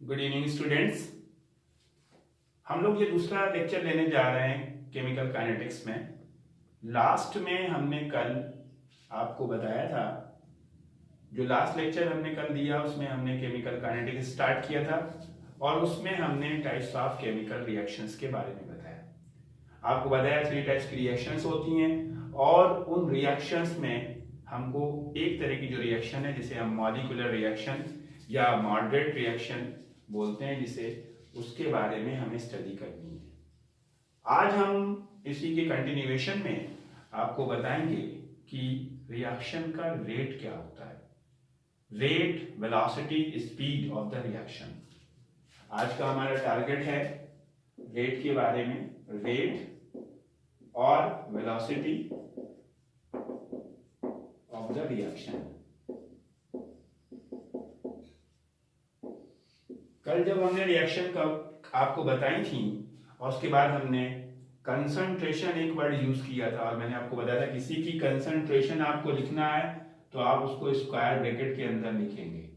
Good evening students. हम लोग ये दूसरा लेक्चर लेने जा रहे हैं केमिकल काइनेटिक्स में। लास्ट में हमने कल आपको बताया था, जो लास्ट लेक्चर हमने कल दिया उसमें हमने केमिकल काइनेटिक्स स्टार्ट किया था और उसमें हमने टाइप्स ऑफ केमिकल रिएक्शंस के बारे में बताया। आपको बताया 3 टाइप्स की रिएक्शंस होती हैं और उन रिएक्शंस में हमको एक तरह की जो रिएक्शन है जिसे हम मॉलिक्यूलर रिएक्शन या मॉडरेट रिएक्शन बोलते हैं, जिसे उसके बारे में हमें स्टडी करनी है। आज हम इसी के कंटिन्यूएशन में आपको बताएंगे कि रिएक्शन का रेट क्या होता है, rate, velocity, speed of the reaction. आज का हमारा टारगेट है रेट के बारे में, रेट और वेलोसिटी ऑफ द रिएक्शन। कल जब हमने रिएक्शन का आपको बताई थी और उसके बाद हमने कंसंट्रेशन एक वर्ड यूज किया था और मैंने आपको बताया था किसी की कंसंट्रेशन आपको लिखना है तो आप उसको स्क्वायर ब्रैकेट के अंदर लिखेंगे।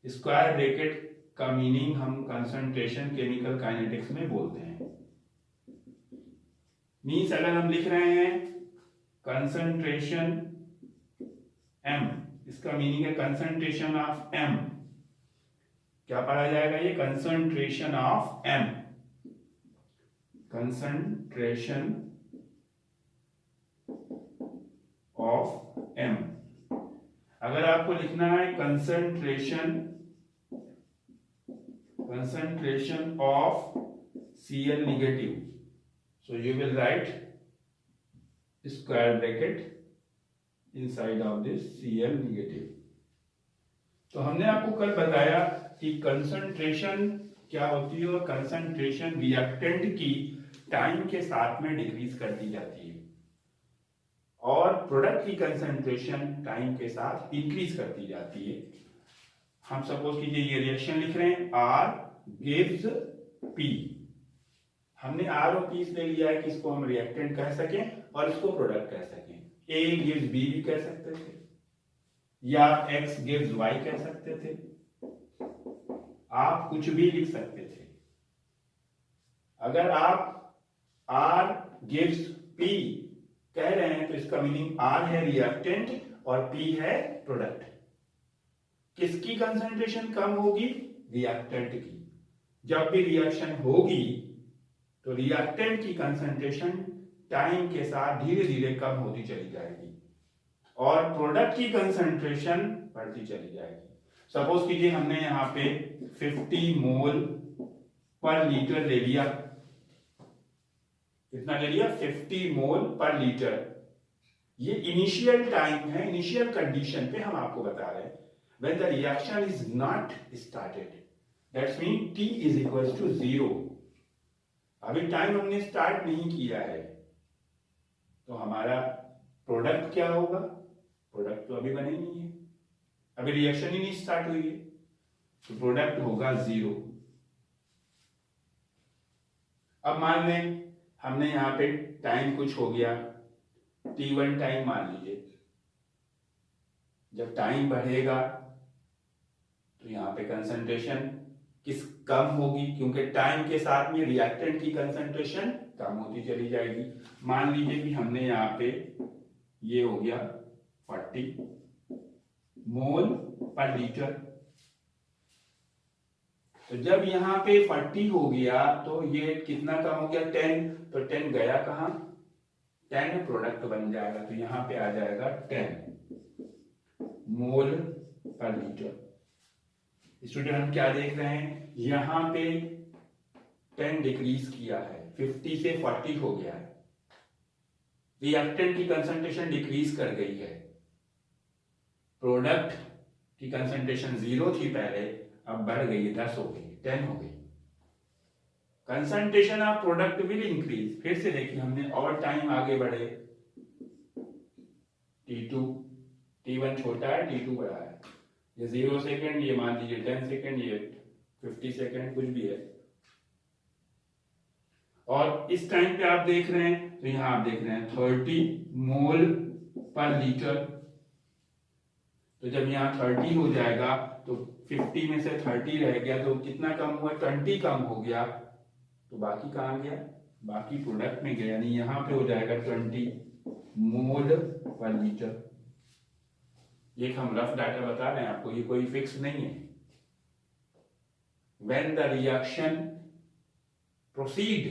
स्क्वायर ब्रैकेट का मीनिंग हम कंसंट्रेशन केमिकल काइनेटिक्स में बोलते हैं। मीन्स अगर हम लिख रहे हैं कंसंट्रेशन m, इसका मीनिंग है कंसंट्रेशन ऑफ m। क्या पढ़ा जाएगा ये? Concentration of m, concentration of m। अगर आपको लिखना है concentration of Cl negative, so you will write square bracket inside of this Cl negative. तो हमने आपको कल बताया कि कंसंट्रेशन क्या होती है और कंसंट्रेशन रिएक्टेंट की टाइम के साथ में डिक्रीज कर दी जाती है और प्रोडक्ट की कंसंट्रेशन टाइम के साथ इंक्रीज कर दी जाती है। हम सपोज कीजिए ये रिएक्शन लिख रहे हैं, R गिव्स P। हमने R और P ले लिया है कि इसको हम रिएक्टेंट कह सकें और इसको प्रोडक्ट कह सकें। A गिव्स B भी कह सकते थे या X गिव्स Y कह सकते थे, आप कुछ भी लिख सकते थे। अगर आप R गिव्स P कह रहे हैं तो इसका मीनिंग R है रिएक्टेंट और P है प्रोडक्ट। किसकी कंसंट्रेशन कम होगी? रिएक्टेंट की। जब भी रिएक्शन होगी तो रिएक्टेंट की कंसंट्रेशन टाइम के साथ धीरे धीरे कम होती चली जाएगी और प्रोडक्ट की कंसंट्रेशन बढ़ती चली जाएगी। सपोज कीजिए हमने यहाँ पे 50 मोल पर लीटर ले लिया। कितना ले लिया? 50 मोल पर लीटर। ये इनिशियल टाइम है, इनिशियल कंडीशन पे हम आपको बता रहे हैं। When the reaction is not started, that means T is equals to 0। अभी टाइम हमने स्टार्ट नहीं किया है तो हमारा प्रोडक्ट क्या होगा? प्रोडक्ट तो अभी बने नहीं है, अभी रिएक्शन ही नहीं स्टार्ट हुई है, तो प्रोडक्ट होगा 0। अब मान लें हमने यहाँ पे टाइम कुछ हो गया, T1 टाइम मान लीजिए। जब टाइम बढ़ेगा तो यहाँ पे कंसंट्रेशन किस कम होगी, क्योंकि टाइम के साथ में रिएक्टेंट की कंसंट्रेशन कम होती चली जाएगी। मान लीजिए कि हमने यहाँ पे ये हो गया 40 मोल पर लीटर। तो जब यहाँ पे 40 हो गया तो ये कितना कम हो गया? 10। तो 10 गया कहाँ? 10 प्रोडक्ट बन जाएगा, तो यहाँ पे आ जाएगा 10 मोल पर लीटर। स्टूडेंट हम क्या देख रहे हैं? यहाँ पे 10 डिक्रीज किया है, 50 से 40 हो गया है, रिएक्टेंट की कंसंट्रेशन डिक्रीज कर गई है। प्रोडक्ट की कंसंट्रेशन 0 थी पहले, अब बढ़ गई, 10 हो गई, 10 हो गई। Concentration of product will increase. फिर से देखिए हमने और टाइम आगे बढ़े, T2, T1 छोटा है, T2 बड़ा है। ये 0 सेकेंड, ये मान लीजिए 10 सेकेंड, ये 50 सेकेंड, कुछ भी है। और इस टाइम पे आप देख रहे हैं तो यहां आप देख रहे हैं 30 मोल पर लीटर। तो जब यहाँ 30 हो जाएगा तो 50 में से 30 रह गया तो कितना कम हुआ, 20 कम हो गया, तो बाकी कहाँ गया, बाकी प्रोडक्ट में गया, यानी यहाँ पे हो जाएगा 20 मोल पर लीटर। एक हम रफ डाटा बता रहे हैं आपको, ये कोई फिक्स नहीं है। When the reaction proceed,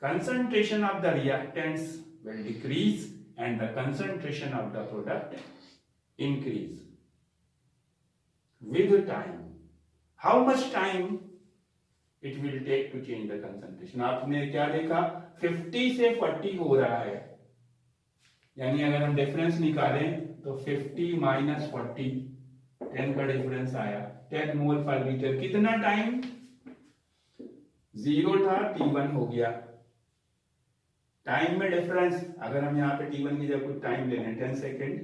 concentration of the reactants will decrease and the concentration of the product increase with time. How much time it will take to change the concentration? आपने क्या देखा, 50 से 40 हो रहा है, यानी अगर हम डिफरेंस निकालें तो 50 माइनस 40, 10 का डिफरेंस आया, 10 मोल पर लीटर। कितना टाइम, 0 था, T1 हो गया। टाइम में डिफरेंस, अगर हम यहाँ पे T1 की जगह कुछ टाइम ले लें 10 सेकेंड,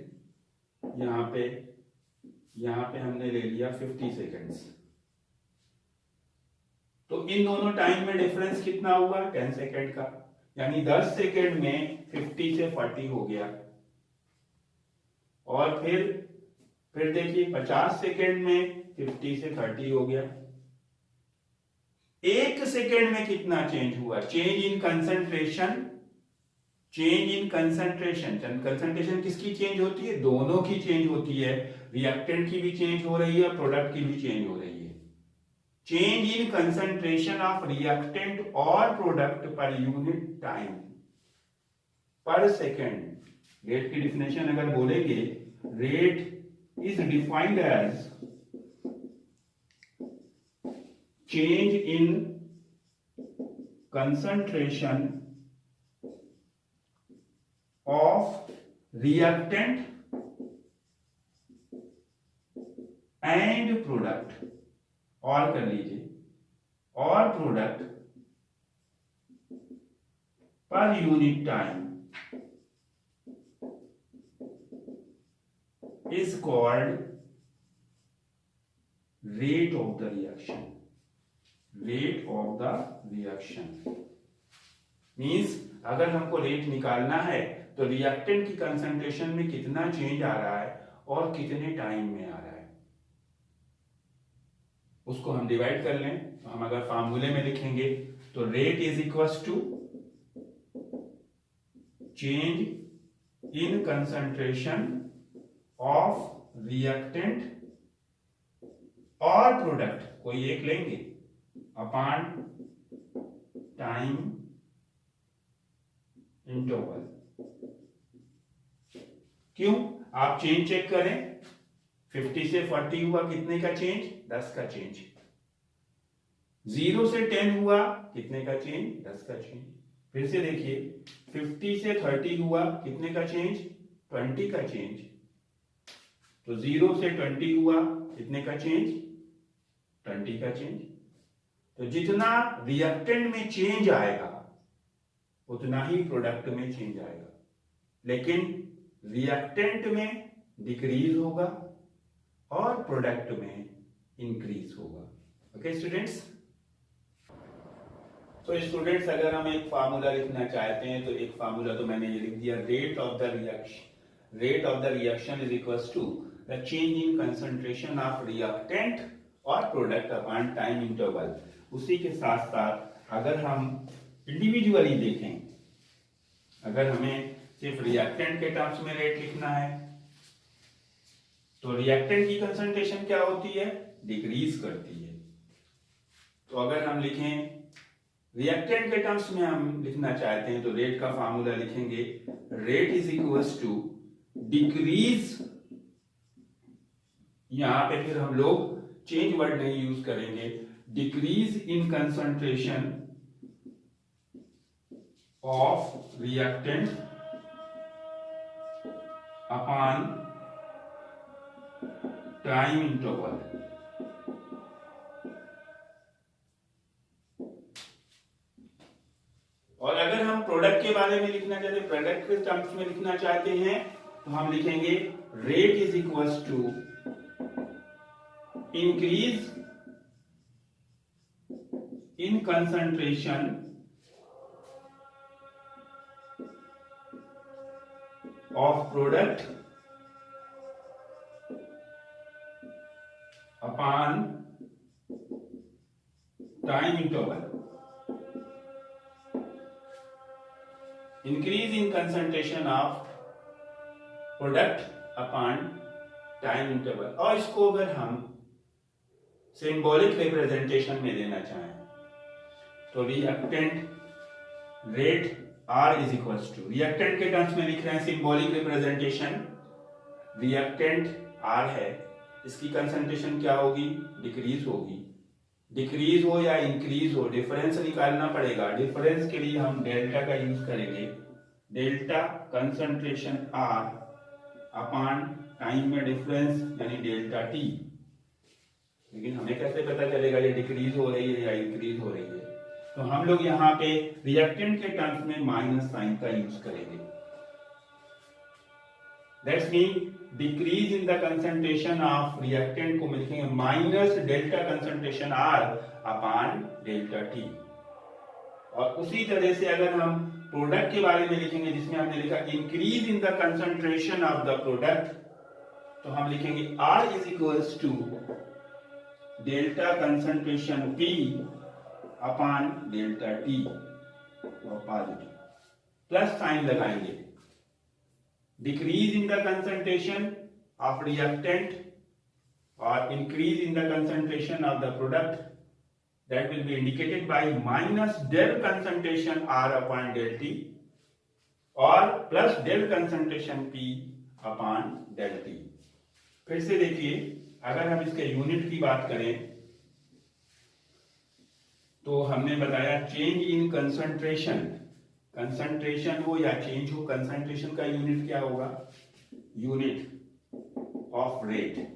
यहाँ पे हमने ले लिया 50 सेकेंड्स, तो इन दोनों टाइम में डिफरेंस कितना हुआ, 10 सेकेंड का, यानी 10 सेकेंड में 50 से 40 हो गया। और फिर देखिए 50 सेकेंड में 50 से 30 हो गया। एक सेकेंड में कितना चेंज हुआ, change in concentration, change in concentration. Concentration किसकी चेंज होती है, दोनों की चेंज होती है, रिएक्टेंट की भी चेंज हो रही है, प्रोडक्ट की भी चेंज हो रही है। Change in concentration of reactant और product per unit time, per second. Rate की डिफिनेशन अगर बोलेंगे, rate is defined as change in concentration of reactant and product, और कर लीजिए, और product per unit time is called rate of the reaction. Rate of the reaction means अगर हमको rate निकालना है तो रिएक्टेंट की कंसंट्रेशन में कितना चेंज आ रहा है और कितने टाइम में आ रहा है, उसको हम डिवाइड कर लें। तो हम अगर फार्मूले में लिखेंगे तो rate is equals to change in concentration of reactant और प्रोडक्ट, कोई एक लेंगे, अपॉन टाइम इंटरवल। क्यों, आप चेंज चेक करें, 50 से 40 हुआ, कितने का चेंज, 10 का चेंज। 0 से 10 हुआ, कितने का चेंज, 10 का चेंज। फिर से देखिए, 50 से 30 हुआ, कितने का चेंज, 20 का चेंज। तो 0 से 20 हुआ, कितने का चेंज, 20 का चेंज। तो जितना रिएक्टेंट में चेंज आएगा उतना ही प्रोडक्ट में चेंज आएगा, लेकिन रिएक्टेंट में डिक्रीज होगा और प्रोडक्ट में इंक्रीज होगा। ओके स्टूडेंट्स, तो स्टूडेंट्स अगर हम एक फार्मूला लिखना चाहते हैं तो एक फार्मूला तो मैंने ये लिख दिया, rate of the reaction is equals to the change in concentration of reactant और प्रोडक्ट अपॉन टाइम इंटरवल। उसी के साथ साथ अगर हम इंडिविजुअली देखें, अगर हमें सिर्फ रिएक्टेंट के टर्म्स में रेट लिखना है तो रिएक्टेंट की कंसंट्रेशन क्या होती है, डिक्रीज करती है। तो अगर हम लिखें रिएक्टेंट के टर्म्स में हम लिखना चाहते हैं तो रेट का फार्मूला लिखेंगे, rate is equals to decrease, यहां पे फिर हम लोग चेंज वर्ड नहीं यूज करेंगे, decrease in concentration of reactant upon time interval. और अगर हम प्रोडक्ट के बारे में लिखना चाहते हैं, प्रोडक्ट के टर्म्स में लिखना चाहते हैं तो हम लिखेंगे rate is equals to increase in concentration of product upon time interval, increase in concentration of product upon time interval. और इसको अगर हम सिंबॉलिक रिप्रेजेंटेशन में देना चाहें तो reactant rate R is equals to, reactant के टर्म्स में लिख रहे हैं सिंबॉलिक रिप्रेजेंटेशन, रिएक्टेंट R है, इसकी कंसंट्रेशन क्या होगी, डिक्रीज होगी। डिक्रीज हो या इंक्रीज हो, डिफरेंस निकालना पड़ेगा। डिफरेंस के लिए हम डेल्टा का यूज करेंगे, delta concentration R upon time में डिफरेंस यानी डेल्टा T। लेकिन हमें कैसे पता चलेगा ये डिक्रीज हो रही है या इंक्रीज हो रही है, तो हम लोग यहाँ पे रिएक्टेंट के टर्म्स में माइनस साइन का यूज करेंगे। That's mean decrease in the concentration of reactant को लिखेंगे minus delta concentration R upon delta T। और उसी तरह से अगर हम प्रोडक्ट के बारे में लिखेंगे जिसमें हमने लिखा increase in the concentration of the product, तो हम लिखेंगे R is equals to delta concentration P upon delta T और पॉजिटिव प्लस साइन लगाएंगे। Decrease in the concentration of reactant और increase in the concentration of the product, that will be indicated by minus del concentration R upon del T और plus del concentration P upon del T। फिर से देखिए, अगर हम इसके unit की बात करें तो हमने बताया चेंज इन कंसंट्रेशन, कंसंट्रेशन हो या चेंज हो, कंसंट्रेशन का यूनिट क्या होगा, यूनिट ऑफ रेट,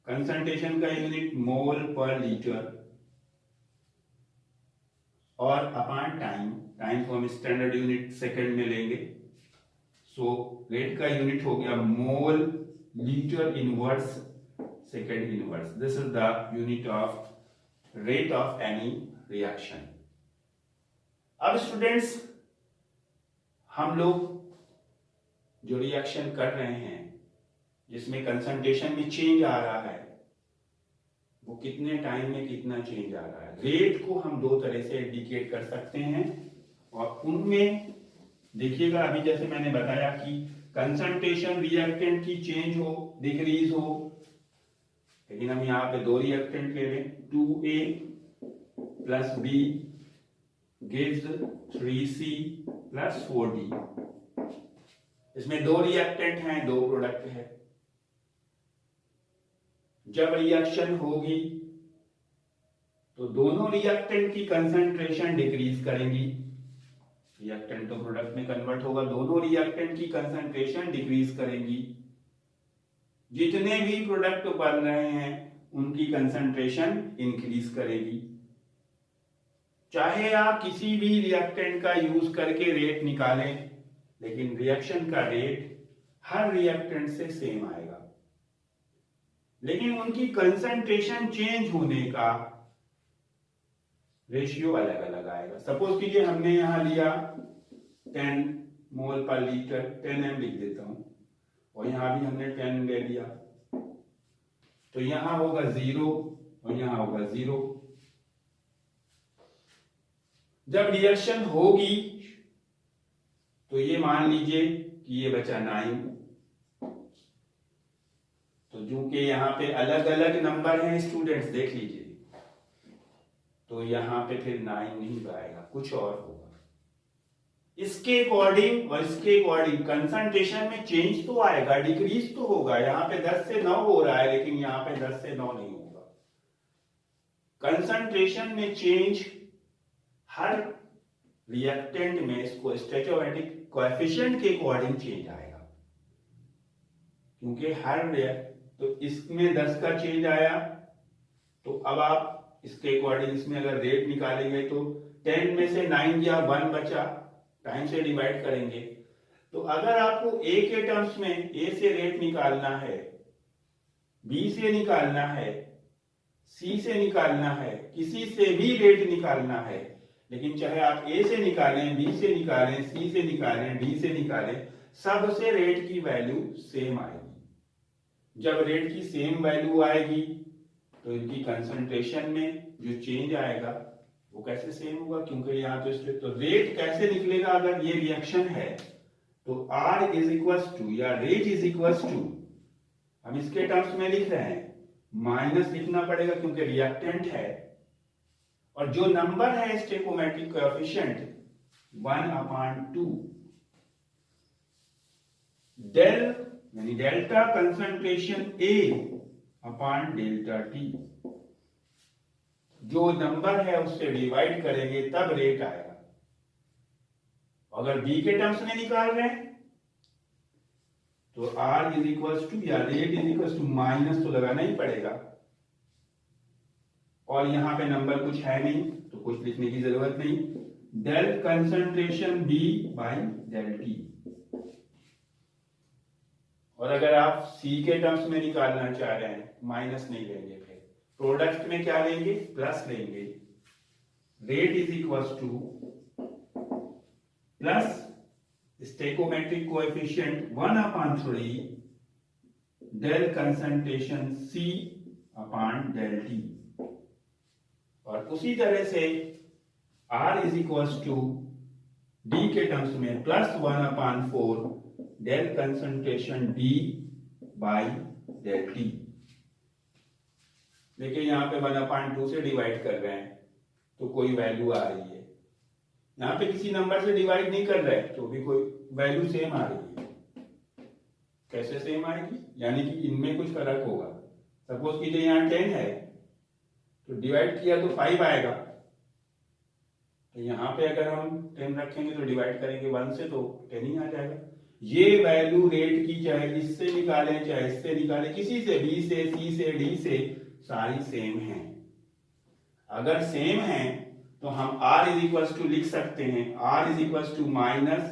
कंसंट्रेशन का यूनिट मोल पर लीटर और अपॉन टाइम, टाइम को हम स्टैंडर्ड यूनिट सेकंड में लेंगे, सो रेट का यूनिट हो गया mole litre inverse second inverse. This is the unit of rate of any reaction. अब स्टूडेंट्स, हम लोग जो रिएक्शन कर रहे हैं जिसमें कंसंट्रेशन में चेंज आ रहा है, वो कितने टाइम में कितना चेंज आ रहा है, रेट को हम दो तरह से इंडिकेट कर सकते हैं। और उनमें देखिएगा, अभी जैसे मैंने बताया कि कंसंट्रेशन रिएक्टेंट की चेंज हो, डिक्रीज हो, लेकिन हम यहाँ पे दो रिएक्टेंट ले लें, 2A plus B gives 3C plus 4D। इसमें दो रिएक्टेंट हैं, दो प्रोडक्ट है। जब रिएक्शन होगी तो दोनों रिएक्टेंट की कंसंट्रेशन डिक्रीज करेंगी, रिएक्टेंट तो प्रोडक्ट में कन्वर्ट होगा, दोनों रिएक्टेंट की कंसंट्रेशन डिक्रीज करेंगी। जितने भी प्रोडक्ट बन रहे हैं उनकी कंसंट्रेशन इंक्रीज करेगी। चाहे आप किसी भी रिएक्टेंट का यूज करके रेट निकालें, लेकिन रिएक्शन का रेट हर रिएक्टेंट से सेम आएगा, लेकिन उनकी कंसंट्रेशन चेंज होने का रेशियो अलग अलग आएगा। सपोज कीजिए हमने यहां लिया 10 मोल पर लीटर, 10 m लिख देता हूं, और यहां भी हमने 10 ले लिया, तो यहां होगा 0 और यहां होगा 0। जब रिएक्शन होगी तो ये मान लीजिए कि ये बचा 9, तो जो कि यहाँ पे अलग अलग नंबर हैं स्टूडेंट्स, देख लीजिए, तो यहाँ पे फिर 9 नहीं आएगा, कुछ और होगा। इसके अकॉर्डिंग और इसके अकॉर्डिंग कंसंट्रेशन में चेंज तो आएगा, डिक्रीज तो होगा। यहाँ पे 10 से 9 हो रहा है, लेकिन यहाँ पे 10 से 9 नहीं होगा। कंसंट्रेशन में चेंज हर रिएक्टेंट में इसको स्टोइचोमेट्रिक कोएफिशिएंट के अकॉर्डिंग चेंज आएगा, क्योंकि हर तो इसमें 10 का चेंज आया, तो अब आप इसके अकॉर्डिंग इसमें अगर रेट निकालेंगे तो 10 में से 9 या 1 बचा, टाइम से डिवाइड करेंगे। तो अगर आपको A के टर्म्स में A से रेट निकालना है, B से निकालना है, C से निकालना है, किसी से भी रेट निकालना है, लेकिन चाहे आप A से निकालें, B से निकालें, C से निकालें, D से निकालें, सबसे रेट की वैल्यू सेम आएगी। जब रेट की सेम वैल्यू आएगी तो इनकी कंसंट्रेशन में जो चेंज आएगा वो कैसे सेम होगा, क्योंकि यहाँ तो रेट कैसे निकलेगा अगर ये रिएक्शन है तो R इज इक्वल टू या रेट इज इक्वल टू, हम इसके टर्म्स में लिख रहे हैं, माइनस लिखना पड़ेगा क्योंकि रिएक्टेंट है, और जो नंबर है स्टोइकोमेट्रिक कोएफिशिएंट 1/2 डेल यानी delta concentration A upon delta T, जो नंबर है उससे डिवाइड करेंगे तब रेट आएगा। अगर B के टर्म्स में निकाल रहे हैं तो R इज इक्वल टू या rate is equal to minus तो लगाना ही पड़ेगा, और यहां पे नंबर कुछ है नहीं तो कुछ लिखने की जरूरत नहीं, del concentration B by del T। और अगर आप C के टर्म्स में निकालना चाह रहे हैं माइनस नहीं लेंगे, फिर प्रोडक्ट में क्या लेंगे, प्लस लेंगे, rate is equal to plus stoichiometric coefficient 1/3 del concentration C upon del T। और उसी तरह से R is equal to D के टर्म्स में plus 1/4 del concentration D by del T। देखिए यहाँ पे 1/2 से डिवाइड कर रहे हैं तो कोई वैल्यू आ रही है, यहाँ पे किसी नंबर से डिवाइड नहीं कर रहे तो भी कोई वैल्यू सेम आ रही है। कैसे सेम आएगी, यानी कि इनमें कुछ फर्क होगा। सपोज कीजिए यहाँ 10 है तो डिवाइड किया तो 5 आएगा, तो यहाँ पे अगर हम 10 रखेंगे तो डिवाइड करेंगे 1 से तो 10 ही आ जाएगा। ये वैल्यू रेट की चाहे इससे निकालें चाहे इससे निकालें, किसी से B से C से D से सारी सेम है। अगर सेम है तो हम R इज इक्वल टू लिख सकते हैं, R is equal to minus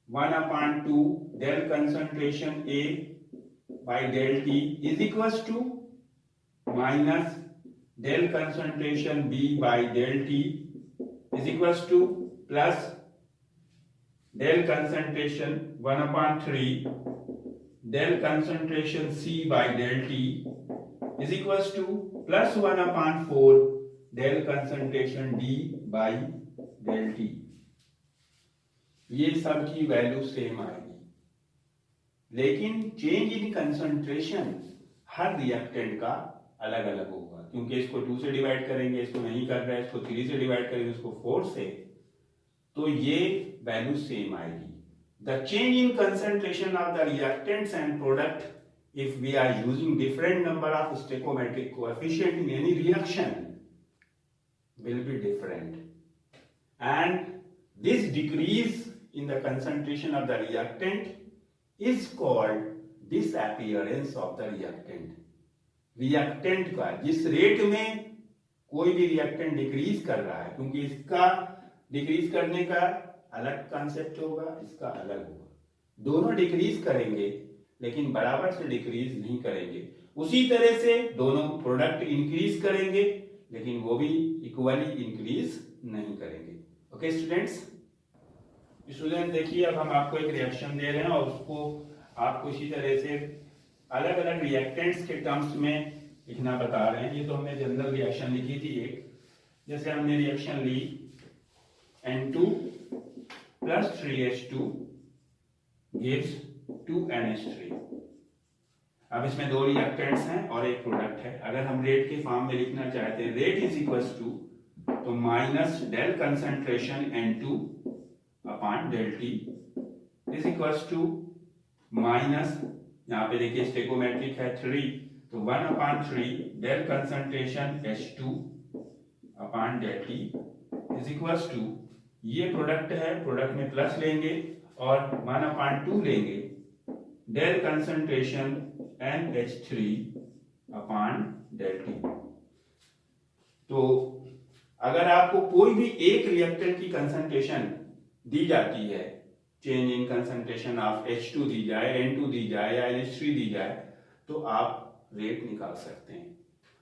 1/2 del concentration A by del T is equal to minus del concentration B by del T is equal to plus del concentration 1/3 del concentration C by del T is equal to plus 1/4 del concentration D by del T। ये सब की value same आएगी, लेकिन change in concentration हर reactant का अलग अलग होगा, क्योंकि इसको 2 से डिवाइड करेंगे, इसको नहीं कर रहे हैं, इसको 3 से डिवाइड करेंगे, इसको 4 से, तो ये वैल्यू सेम आएगी। The change in concentration of the reactants and product if we are using different number of stoichiometric coefficient in any reaction will be different, and this decrease in the concentration of the reactant is called disappearance of the reactant। Reactant का जिस rate में कोई भी reactant decrease कर रहा है, क्योंकि इसका डिक्रीज करने का अलग कॉन्सेप्ट होगा, इसका अलग होगा, दोनों डिक्रीज करेंगे लेकिन बराबर से डिक्रीज नहीं करेंगे। उसी तरह से दोनों प्रोडक्ट इंक्रीज करेंगे लेकिन वो भी इक्वली इंक्रीज नहीं करेंगे। ओके स्टूडेंट देखिए, अब हम आपको एक रिएक्शन दे रहे हैं और उसको आपको इसी तरह से अलग अलग रिएक्टेंट्स के टर्म्स में लिखना बता रहे हैं। ये तो हमने जनरल रिएक्शन लिखी थी एक, जैसे हमने रिएक्शन ली N2 plus 3H2 gives 2NH3। अब इसमें दो रिएक्टेंट्स हैं और एक प्रोडक्ट है। अगर हम रेट के फॉर्म में लिखना चाहते हैं, रेट इज इक्वल टू तो minus del concentration N2 upon del T is equal to minus, यहाँ पे देखिए स्टोइकोमेट्रिक है 3 तो 1/3 del concentration H2 upon del T is equal to, ये प्रोडक्ट है, प्रोडक्ट में प्लस लेंगे और 1/2 लेंगे del concentration NH3 upon del T। तो अगर आपको कोई भी एक रिएक्टेंट की कंसंट्रेशन दी जाती है, change in concentration of H2 दी जाए, N2 दी जाए या NH3 दी जाए, तो आप रेट निकाल सकते हैं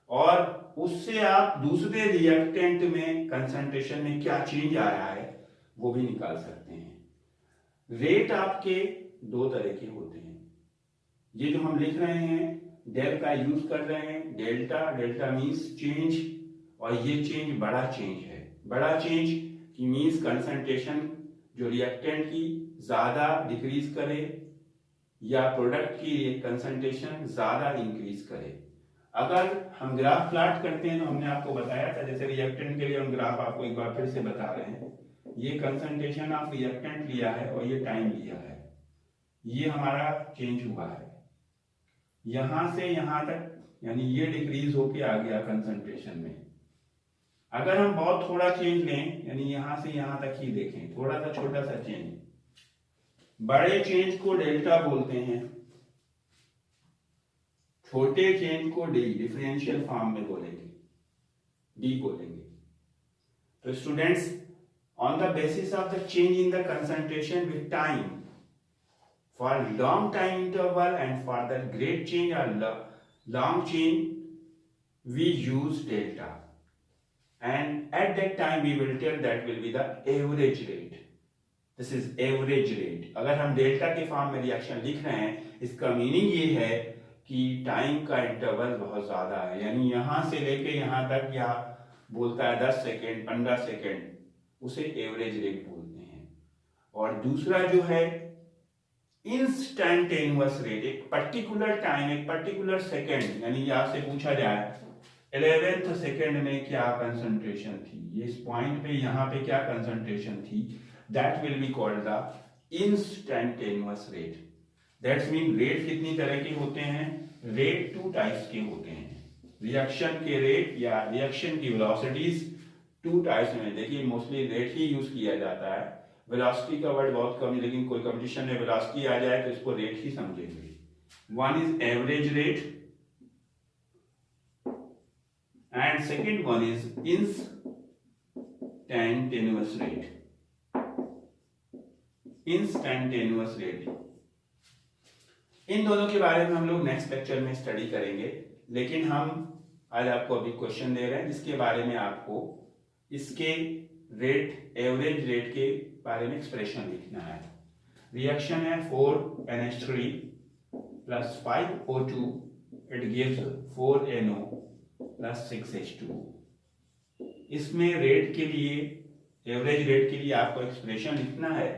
और उससे आप दूसरे रिएक्टेंट में कंसंट्रेशन में क्या चेंज आ रहा है वो भी निकाल सकते हैं। रेट आपके दो तरह के होते हैं, ये जो हम लिख रहे हैं डेल का यूज कर रहे हैं, डेल्टा, डेल्टा मीन्स चेंज, और ये चेंज बड़ा चेंज है। बड़ा चेंज की मीन्स कंसंट्रेशन जो रिएक्टेंट की ज्यादा डिक्रीज करे या प्रोडक्ट की कंसंट्रेशन ज्यादा इंक्रीज करे। अगर हम ग्राफ प्लॉट करते हैं तो हमने आपको बताया था, जैसे रिएक्टेंट के लिए हम ग्राफ आपको एक बार फिर से बता रहे हैं, ये कंसंट्रेशन ऑफ रिएक्टेंट लिया है और ये टाइम लिया है, ये हमारा चेंज हुआ है यहां से यहां तक, यानी ये डिक्रीज होके आ गया कंसंट्रेशन में। अगर हम बहुत थोड़ा चेंज लें, यानी यहां से यहां तक ही देखें, थोड़ा सा छोटा सा चेंज, बड़े चेंज को डेल्टा बोलते हैं, छोटे चेंज को डी, डिफरेंशियल फॉर्म में बोलेंगे, डी बोलेंगे। तो students, on the basis of the change in the concentration with time, for long time interval and for the great change or long change, we use delta, and at that time we will tell that will be the average rate. This is average rate. अगर हम delta के form में reaction लिख रहे हैं, इसका meaning ये है कि टाइम का इंटरवल बहुत ज्यादा है, यानी यहां से लेके यहां तक या बोलता है 10 सेकेंड 15 सेकेंड, उसे एवरेज रेट बोलते हैं। और दूसरा जो है इंस्टैंटेनियस रेट, एक पर्टिकुलर टाइम, एक पर्टिकुलर सेकेंड, यानी आपसे पूछा जाए 11th सेकेंड में क्या कंसंट्रेशन थी, ये इस पॉइंट पे यहाँ पे क्या कंसंट्रेशन थी, that will be called the instantaneous rate. That's mean rate कितनी तरह के होते हैं, रेट 2 टाइप्स के होते हैं, रिएक्शन के रेट या रिएक्शन की वेलोसिटीज 2 टाइप्स में। देखिए मोस्टली रेट ही यूज किया जाता है, वेलोसिटी का वर्ड बहुत कम है, लेकिन कोई कंपटीशन में वेलोसिटी आ जाए तो इसको रेट ही समझेंगे। One is average rate and second one is instantaneous rate. Instantaneous rate, इन दोनों के बारे में हम लोग नेक्स्ट लेक्चर में स्टडी करेंगे, लेकिन हम आज आपको अभी क्वेश्चन दे रहे हैं जिसके बारे में आपको इसके रेट, एवरेज रेट के बारे में एक्सप्रेशन लिखना है। रिएक्शन है 4NH3 plus 5O2, it gives 4NO plus 6H2। इसमें रेट के लिए, एवरेज रेट के लिए आपको एक्सप्रेशन लिखना है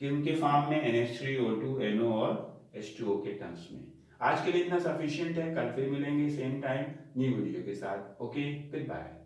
कि उनके फॉर्म में NH3O2 NO और H2O के टर्म्स में। आज के लिए इतना सफिशिएंट है, कल फिर मिलेंगे सेम टाइम न्यू वीडियो के साथ। Okay, good bye.